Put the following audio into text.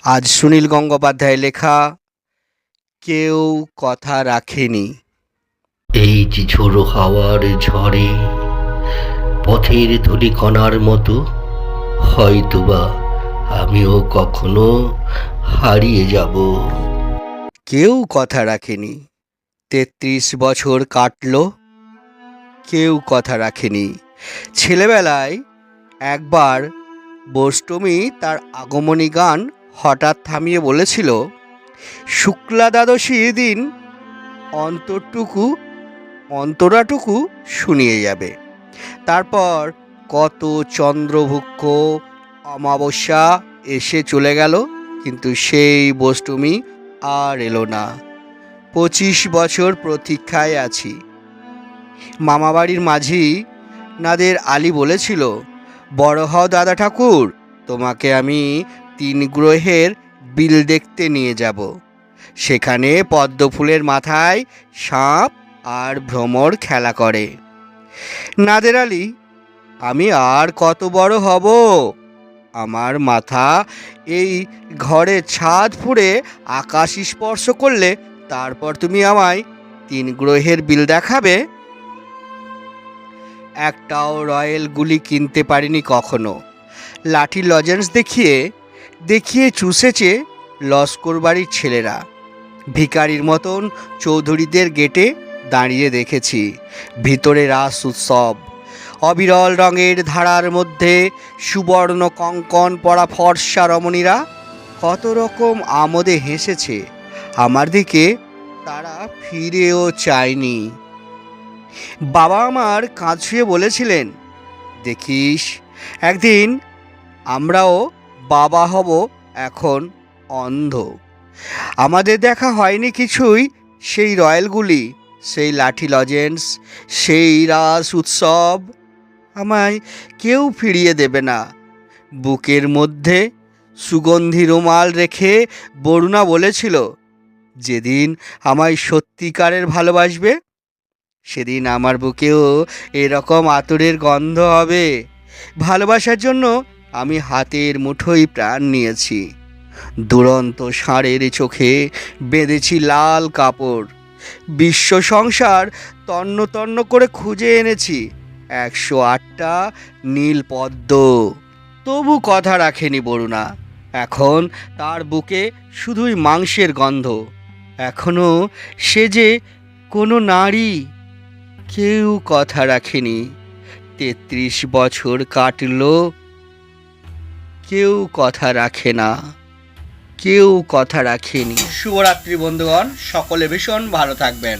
আজ সুনীল গঙ্গোপাধ্যায় লেখা কেউ কথা রাখেনি। এই যে ঝোড়ো হাওয়ার ঝড়ে পথের ধূলিকণার মতো হয়তোবা আমিও কখনো হারিয়ে যাব। কেউ কথা রাখেনি। ৩৩ বছর কাটল, কেউ কথা রাখেনি। ছেলেবেলায় একবার বোষ্টমী তার আগমনী গান হঠাৎ থামিয়ে বলেছিল, শুক্লা দ্বাদশীর দিন অন্তরাটুকু শুনিয়ে যাবে। তারপর কত চন্দ্রভুক্ষ অমাবস্যা এসে চলে গেল, কিন্তু সেই বোষ্টমী আর এলো না। ২৫ বছর প্রতীক্ষায় আছি। মামাবাড়ির মাঝি নাদের আলী বলেছিল, বড় হও দাদা ঠাকুর, তোমাকে আমি ৩ গ্রহের বিল দেখতে নিয়ে যাব। সেখানে পদ্মফুলের মাথায় সাপ আর ভ্রমর খেলা করে। নাদের আলী, আমি আর কত বড় হব? আমার মাথা এই ঘরের ছাদ ফুঁড়ে আকাশ স্পর্শ করলে তারপর তুমি আমায় ৩ গ্রহের বিল দেখাবে? একটাও রয়্যাল গুলি কিনতে পারিনি কখনো। লাঠি লজেন্স দেখিয়ে দেখিয়ে চুষেছে লস্কর বাড়ির ছেলেরা। ভিখারির মতন চৌধুরীদের গেটে দাঁড়িয়ে দেখেছি ভিতরে রাস উৎসব। অবিরল রঙের ধারার মধ্যে সুবর্ণ কঙ্কন পরা ফর্সা রমণীরা কত রকম আমোদে হেসেছে আমার দিকে, তারা ফিরেও চায়নি। বাবা আমার কাঁধ ছুঁয়ে বলেছিলেন, দেখিস একদিন আমরাও বাবা হব, এখন অন্ধ। আমাদের দেখা হয়নি কিছুই, সেই রয়্যালগুলি, সেই লাঠি লজেন্স, সেই রাস উৎসব আমায় কেউ ফিরিয়ে দেবে না। বুকের মধ্যে সুগন্ধি রুমাল রেখে বরুণা বলেছিল, যেদিন আমায় সত্যিকারের ভালোবাসবে সেদিন আমার বুকেও এরকম আতরের গন্ধ হবে। ভালোবাসার জন্য আমি হাতের মুঠোয় প্রাণ নিয়েছি। দুরন্ত ষাঁড়ের চোখে বেঁধেছি লাল কাপড়। বিশ্ব সংসার তন্ন তন্ন করে খুঁজে এনেছি ১০৮টা নীল পদ্ম। তবু কথা রাখেনি বরুণা। এখন তার বুকে শুধুই মাংসের গন্ধ। এখনো সে যে কোনো নারী। কেউ কথা রাখেনি। ৩৩ বছর কাটল, কেউ কথা রাখে না, কেউ কথা রাখেনি। শুভরাত্রি বন্ধুগণ, সকলে ভীষণ ভালো থাকবেন।